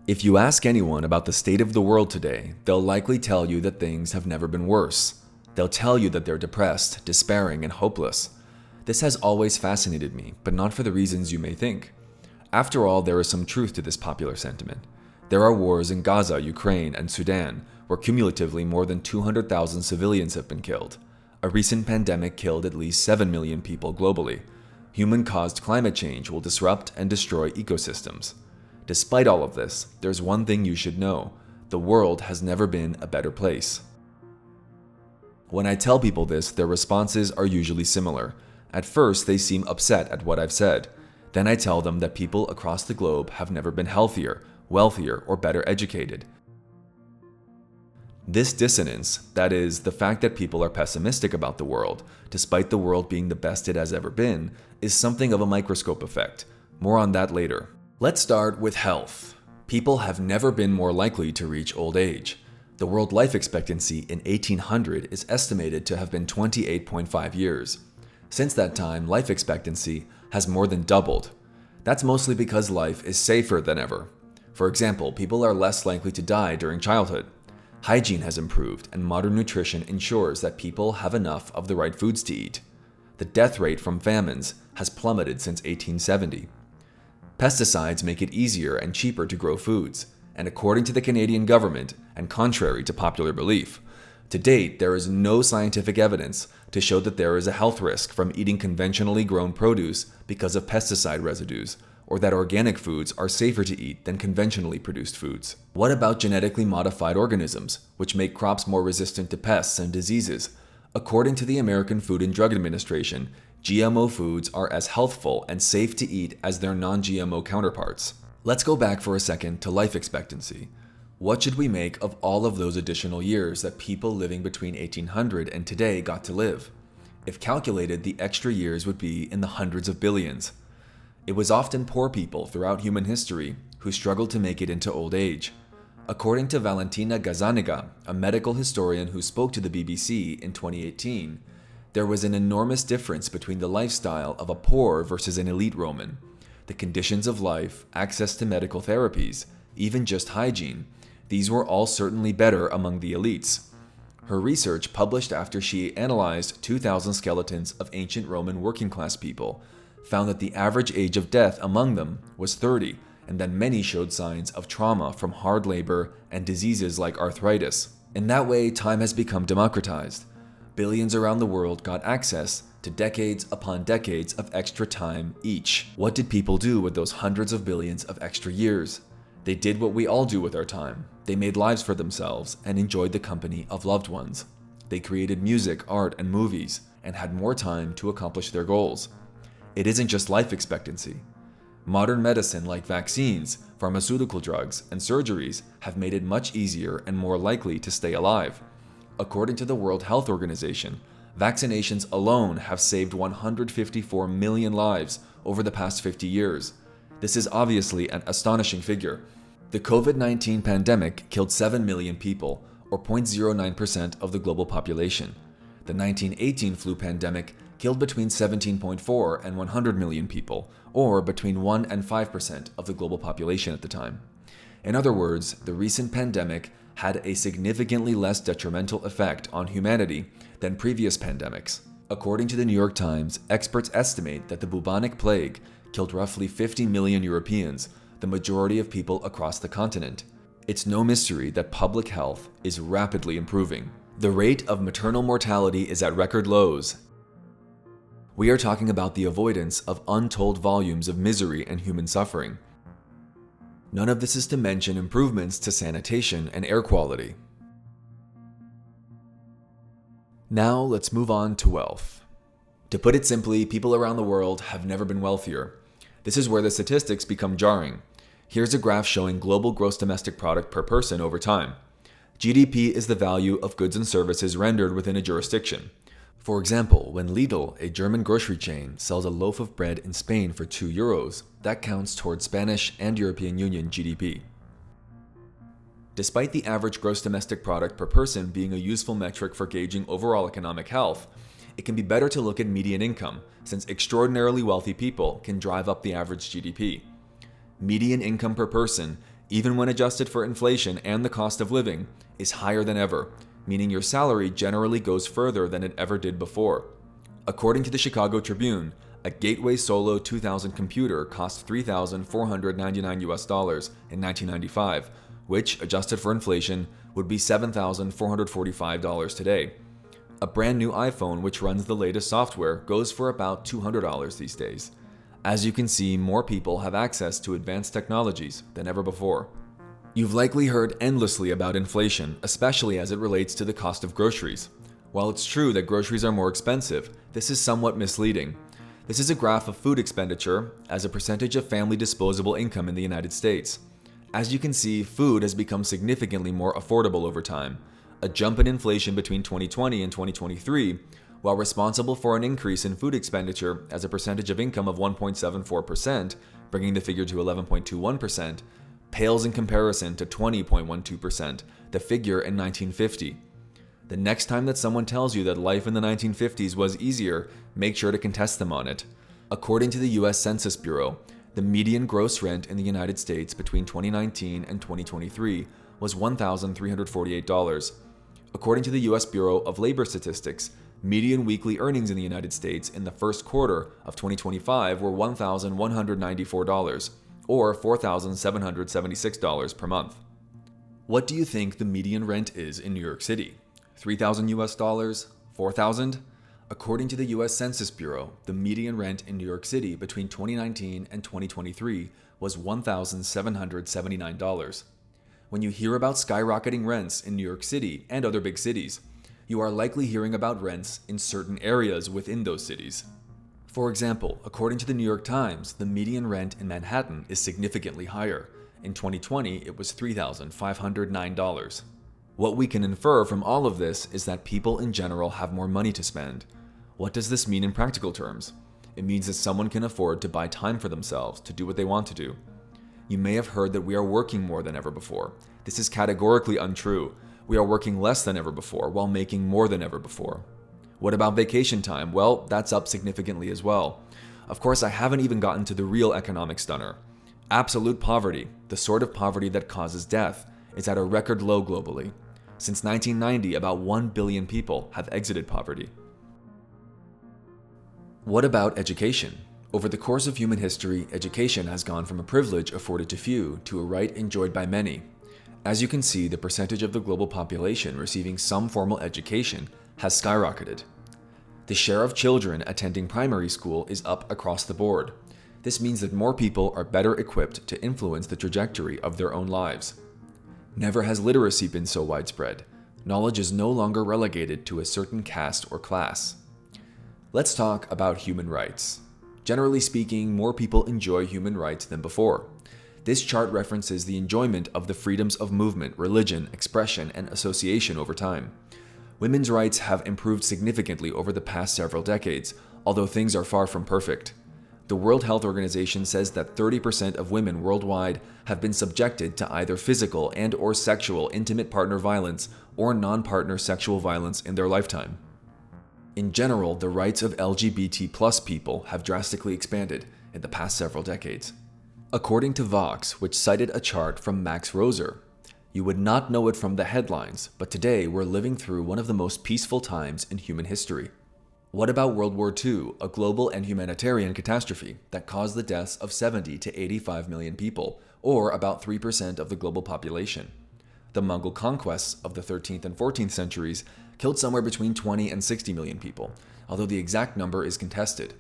If you ask anyone about the state of the world today, they'll likely tell you that things have never been worse. They'll tell you that they're depressed, despairing, and hopeless. This has always fascinated me, but not for the reasons you may think. After all, there is some truth to this popular sentiment. There are wars in Gaza, Ukraine, and Sudan, where cumulatively more than 200,000 civilians have been killed. A recent pandemic killed at least 7 million people globally. Human-caused climate change will disrupt and destroy ecosystems. Despite all of this, there's one thing you should know. The world has never been a better place. When I tell people this, their responses are usually similar. At first, they seem upset at what I've said. Then I tell them that people across the globe have never been healthier, wealthier, or better educated. This dissonance, that is, the fact that people are pessimistic about the world, despite the world being the best it has ever been, is something of a microscope effect. More on that later. Let's start with health. People have never been more likely to reach old age. The world life expectancy in 1800 is estimated to have been 28.5 years. Since that time, life expectancy has more than doubled. That's mostly because life is safer than ever. For example, people are less likely to die during childhood. Hygiene has improved, and modern nutrition ensures that people have enough of the right foods to eat. The death rate from famines has plummeted since 1870. Pesticides make it easier and cheaper to grow foods, and according to the Canadian government, and contrary to popular belief, to date there is no scientific evidence to show that there is a health risk from eating conventionally grown produce because of pesticide residues, or that organic foods are safer to eat than conventionally produced foods. What about genetically modified organisms, which make crops more resistant to pests and diseases? According to the American Food and Drug Administration, GMO foods are as healthful and safe to eat as their non-GMO counterparts. Let's go back for a second to life expectancy. What should we make of all of those additional years that people living between 1800 and today got to live? If calculated, the extra years would be in the hundreds of billions. It was often poor people throughout human history who struggled to make it into old age. According to Valentina Gazzaniga, a medical historian who spoke to the BBC in 2018, there was an enormous difference between the lifestyle of a poor versus an elite Roman. The conditions of life, access to medical therapies, even just hygiene, these were all certainly better among the elites. Her research, published after she analyzed 2,000 skeletons of ancient Roman working-class people, found that the average age of death among them was 30, and that many showed signs of trauma from hard labor and diseases like arthritis. In that way, time has become democratized. Billions around the world got access to decades upon decades of extra time each. What did people do with those hundreds of billions of extra years? They did what we all do with our time. They made lives for themselves and enjoyed the company of loved ones. They created music, art, and movies, and had more time to accomplish their goals. It isn't just life expectancy. Modern medicine like vaccines, pharmaceutical drugs, and surgeries have made it much easier and more likely to stay alive. According to the World Health Organization, vaccinations alone have saved 154 million lives over the past 50 years. This is obviously an astonishing figure. The COVID-19 pandemic killed 7 million people, or 0.09% of the global population. The 1918 flu pandemic killed between 17.4 and 100 million people, or between 1 and 5% of the global population at the time. In other words, the recent pandemic had a significantly less detrimental effect on humanity than previous pandemics. According to the New York Times, experts estimate that the bubonic plague killed roughly 50 million Europeans, the majority of people across the continent. It's no mystery that public health is rapidly improving. The rate of maternal mortality is at record lows. We are talking about the avoidance of untold volumes of misery and human suffering. None of this is to mention improvements to sanitation and air quality. Now let's move on to wealth. To put it simply, people around the world have never been wealthier. This is where the statistics become jarring. Here's a graph showing global gross domestic product per person over time. GDP is the value of goods and services rendered within a jurisdiction. For example, when Lidl, a German grocery chain, sells a loaf of bread in Spain for €2, that counts towards Spanish and European Union GDP. Despite the average gross domestic product per person being a useful metric for gauging overall economic health, it can be better to look at median income, since extraordinarily wealthy people can drive up the average GDP. Median income per person even when adjusted for inflation and the cost of living, is higher than ever, meaning your salary generally goes further than it ever did before. According to the Chicago Tribune, a Gateway Solo 2000 computer cost $3,499 in 1995, which, adjusted for inflation, would be $7,445 today. A brand new iPhone which runs the latest software goes for about $200 these days. As you can see, more people have access to advanced technologies than ever before. You've likely heard endlessly about inflation, especially as it relates to the cost of groceries. While it's true that groceries are more expensive, this is somewhat misleading. This is a graph of food expenditure as a percentage of family disposable income in the United States. As you can see, food has become significantly more affordable over time. A jump in inflation between 2020 and 2023, while responsible for an increase in food expenditure as a percentage of income of 1.74%, bringing the figure to 11.21%, pales in comparison to 20.12%, the figure in 1950. The next time that someone tells you that life in the 1950s was easier, make sure to contest them on it. According to the US Census Bureau, the median gross rent in the United States between 2019 and 2023 was $1,348. According to the US Bureau of Labor Statistics, median weekly earnings in the United States in the first quarter of 2025 were $1,194, or $4,776 per month. What do you think the median rent is in New York City? $3,000? $4,000? According to the US Census Bureau, the median rent in New York City between 2019 and 2023 was $1,779. When you hear about skyrocketing rents in New York City and other big cities, you are likely hearing about rents in certain areas within those cities. For example, according to the New York Times, the median rent in Manhattan is significantly higher. In 2020, it was $3,509. What we can infer from all of this is that people in general have more money to spend. What does this mean in practical terms? It means that someone can afford to buy time for themselves to do what they want to do. You may have heard that we are working more than ever before. This is categorically untrue. We are working less than ever before while making more than ever before. What about vacation time? Well, that's up significantly as well. Of course, I haven't even gotten to the real economic stunner. Absolute poverty, the sort of poverty that causes death, is at a record low globally. Since 1990, about 1 billion people have exited poverty. What about education? Over the course of human history, education has gone from a privilege afforded to few to a right enjoyed by many. As you can see, the percentage of the global population receiving some formal education has skyrocketed. The share of children attending primary school is up across the board. This means that more people are better equipped to influence the trajectory of their own lives. Never has literacy been so widespread. Knowledge is no longer relegated to a certain caste or class. Let's talk about human rights. Generally speaking, more people enjoy human rights than before. This chart references the enjoyment of the freedoms of movement, religion, expression, and association over time. Women's rights have improved significantly over the past several decades, although things are far from perfect. The World Health Organization says that 30% of women worldwide have been subjected to either physical and/or sexual intimate partner violence or non-partner sexual violence in their lifetime. In general, the rights of LGBT+ people have drastically expanded in the past several decades. According to Vox, which cited a chart from Max Roser, you would not know it from the headlines, but today we're living through one of the most peaceful times in human history. What about World War II, a global and humanitarian catastrophe that caused the deaths of 70 to 85 million people, or about 3% of the global population? The Mongol conquests of the 13th and 14th centuries killed somewhere between 20 and 60 million people, although the exact number is contested.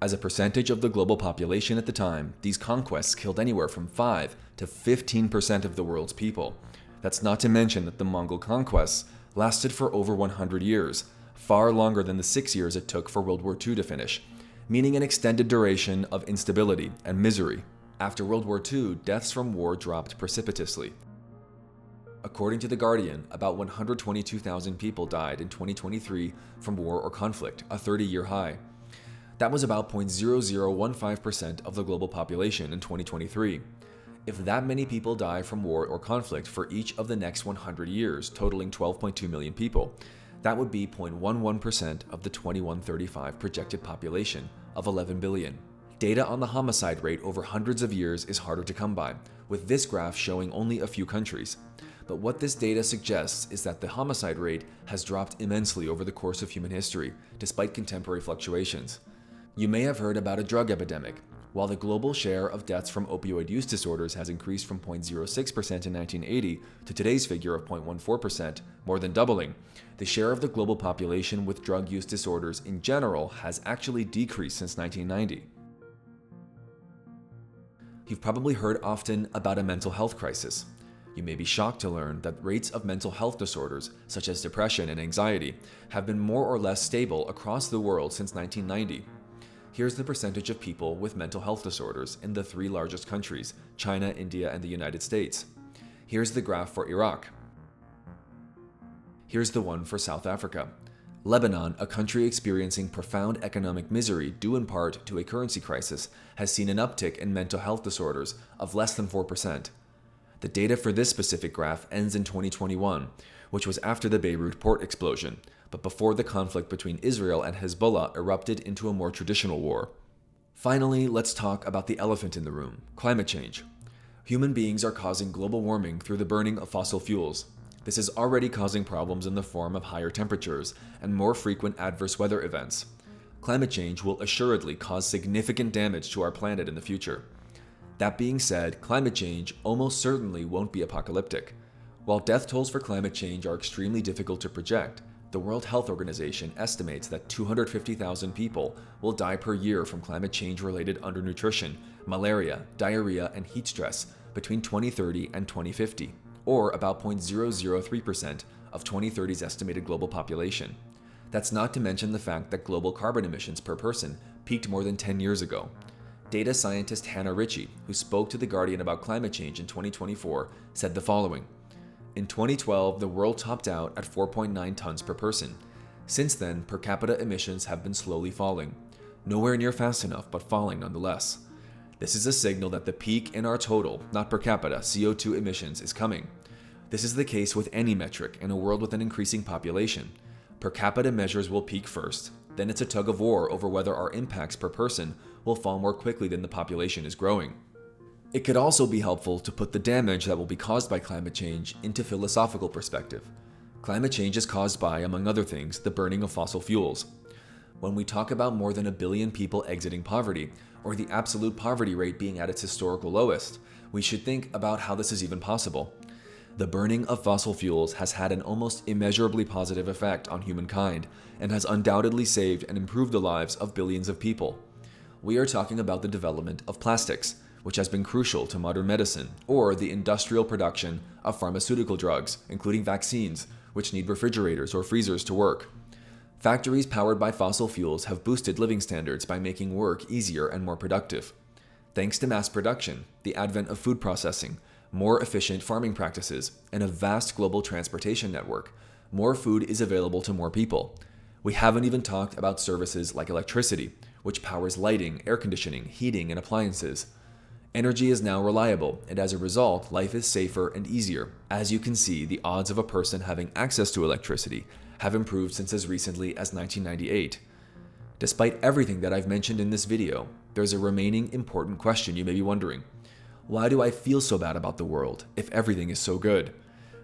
As a percentage of the global population at the time, these conquests killed anywhere from 5 to 15% of the world's people. That's not to mention that the Mongol conquests lasted for over 100 years, far longer than the 6 years it took for World War II to finish, meaning an extended duration of instability and misery. After World War II, deaths from war dropped precipitously. According to The Guardian, about 122,000 people died in 2023 from war or conflict, a 30-year high. That was about 0.0015% of the global population in 2023. If that many people die from war or conflict for each of the next 100 years, totaling 12.2 million people, that would be 0.11% of the 2135 projected population of 11 billion. Data on the homicide rate over hundreds of years is harder to come by, with this graph showing only a few countries. But what this data suggests is that the homicide rate has dropped immensely over the course of human history, despite contemporary fluctuations. You may have heard about a drug epidemic. While the global share of deaths from opioid use disorders has increased from 0.06% in 1980 to today's figure of 0.14%, more than doubling, the share of the global population with drug use disorders in general has actually decreased since 1990. You've probably heard often about a mental health crisis. You may be shocked to learn that rates of mental health disorders, such as depression and anxiety, have been more or less stable across the world since 1990. Here's the percentage of people with mental health disorders in the three largest countries, China, India, and the United States. Here's the graph for Iraq. Here's the one for South Africa. Lebanon, a country experiencing profound economic misery due in part to a currency crisis, has seen an uptick in mental health disorders of less than 4%. The data for this specific graph ends in 2021, which was after the Beirut port explosion, but before the conflict between Israel and Hezbollah erupted into a more traditional war. Finally, let's talk about the elephant in the room, climate change. Human beings are causing global warming through the burning of fossil fuels. This is already causing problems in the form of higher temperatures and more frequent adverse weather events. Climate change will assuredly cause significant damage to our planet in the future. That being said, climate change almost certainly won't be apocalyptic. While death tolls for climate change are extremely difficult to project, the World Health Organization estimates that 250,000 people will die per year from climate change-related undernutrition, malaria, diarrhea, and heat stress between 2030 and 2050, or about 0.003% of 2030's estimated global population. That's not to mention the fact that global carbon emissions per person peaked more than 10 years ago. Data scientist Hannah Ritchie, who spoke to The Guardian about climate change in 2024, said the following. In 2012, the world topped out at 4.9 tons per person. Since then, per capita emissions have been slowly falling. Nowhere near fast enough, but falling nonetheless. This is a signal that the peak in our total, not per capita, CO2 emissions is coming. This is the case with any metric in a world with an increasing population. Per capita measures will peak first, then it's a tug of war over whether our impacts per person will fall more quickly than the population is growing. It could also be helpful to put the damage that will be caused by climate change into philosophical perspective. Climate change is caused by, among other things, the burning of fossil fuels. When we talk about more than 1 billion people exiting poverty, or the absolute poverty rate being at its historical lowest, we should think about how this is even possible. The burning of fossil fuels has had an almost immeasurably positive effect on humankind and has undoubtedly saved and improved the lives of billions of people. We are talking about the development of plastics, which has been crucial to modern medicine, or the industrial production of pharmaceutical drugs, including vaccines, which need refrigerators or freezers to work. Factories powered by fossil fuels have boosted living standards by making work easier and more productive. Thanks to mass production, the advent of food processing, more efficient farming practices, and a vast global transportation network, more food is available to more people. We haven't even talked about services like electricity, which powers lighting, air conditioning, heating, and appliances. Energy is now reliable, and as a result, life is safer and easier. As you can see, the odds of a person having access to electricity have improved since as recently as 1998. Despite everything that I've mentioned in this video, there's a remaining important question you may be wondering. Why do I feel so bad about the world if everything is so good?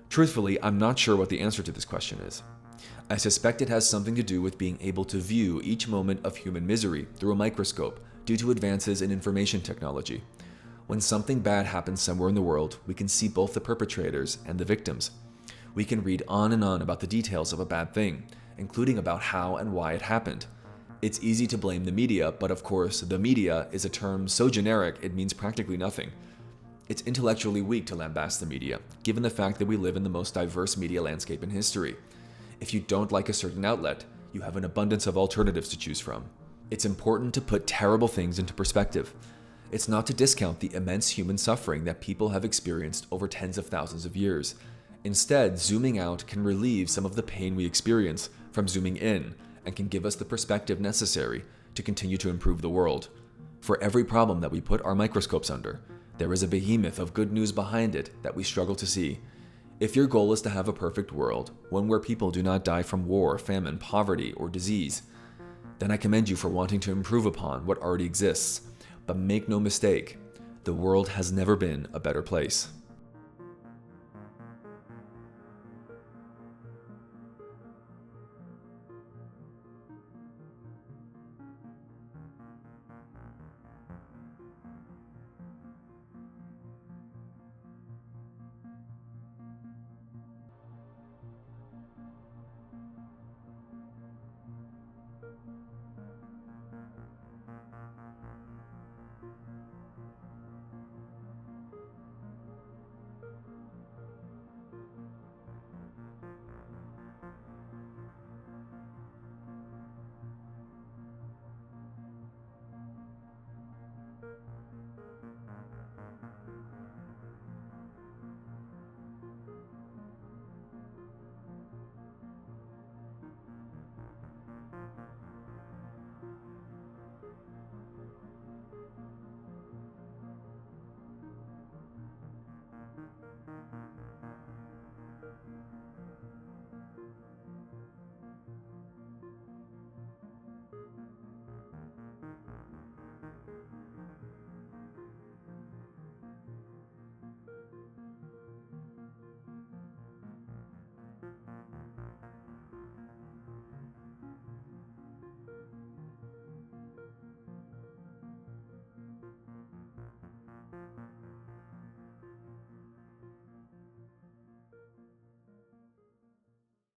Truthfully, I'm not sure what the answer to this question is. I suspect it has something to do with being able to view each moment of human misery through a microscope due to advances in information technology. When something bad happens somewhere in the world, we can see both the perpetrators and the victims. We can read on and on about the details of a bad thing, including about how and why it happened. It's easy to blame the media, but of course, the media is a term so generic it means practically nothing. It's intellectually weak to lambast the media, given the fact that we live in the most diverse media landscape in history. If you don't like a certain outlet, you have an abundance of alternatives to choose from. It's important to put terrible things into perspective. It's not to discount the immense human suffering that people have experienced over tens of thousands of years. Instead, zooming out can relieve some of the pain we experience from zooming in and can give us the perspective necessary to continue to improve the world. For every problem that we put our microscopes under, there is a behemoth of good news behind it that we struggle to see. If your goal is to have a perfect world, one where people do not die from war, famine, poverty, or disease, then I commend you for wanting to improve upon what already exists, But make no mistake, the world has never been a better place.